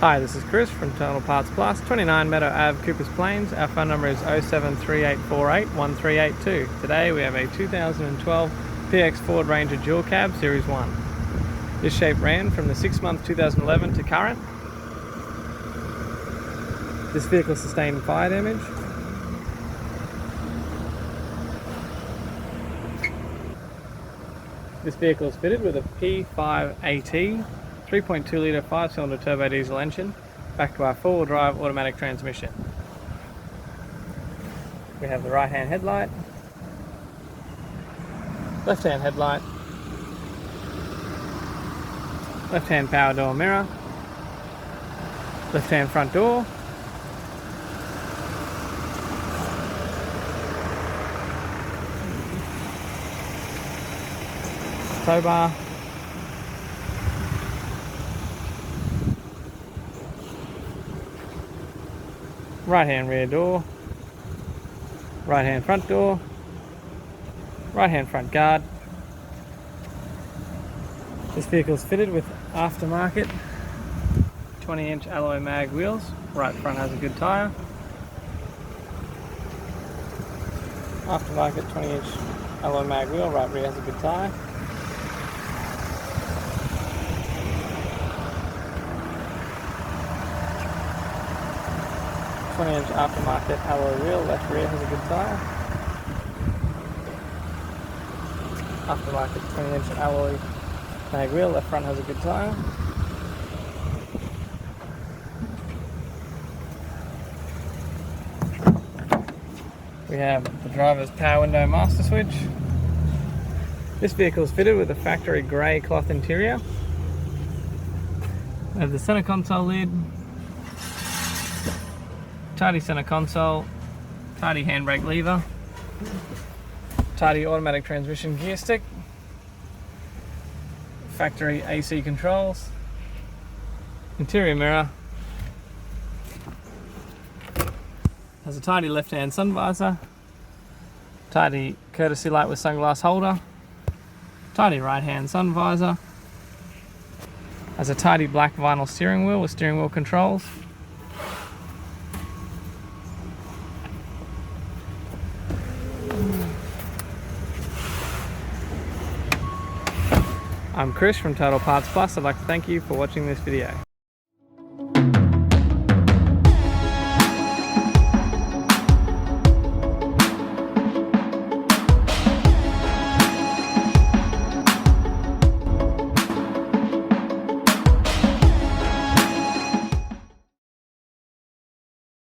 Hi, this is Chris from Total Parts Plus, 29 Meadow Ave, Coopers Plains. Our phone number is 0738481382. Today we have a 2012 PX Ford Ranger Dual Cab Series 1. This shape ran from the 6-month 2011 to current. This vehicle sustained fire damage. This vehicle is fitted with a P5AT 3.2 litre 5-cylinder turbo diesel engine, backed by a 4-wheel drive automatic transmission. We have the right hand headlight, left hand headlight, left hand power door mirror, left hand front door, tow bar, right hand rear door, right hand front door, right hand front guard. This vehicle is fitted with aftermarket 20-inch alloy mag wheels. Right front has a good tyre. Aftermarket 20-inch alloy mag wheel, right rear has a good tyre. Inch aftermarket alloy wheel, left rear has a good tyre. Aftermarket 20-inch alloy mag wheel, left front has a good tyre. We have the driver's power window master switch. This vehicle is fitted with a factory grey cloth interior. We have the centre console lid, tidy center console, tidy handbrake lever, tidy automatic transmission gear stick, factory AC controls, interior mirror, has a tidy left hand sun visor, tidy courtesy light with sunglass holder, tidy right hand sun visor, has a tidy black vinyl steering wheel with steering wheel controls. I'm Chris from Total Parts Plus. I'd like to thank you for watching this video.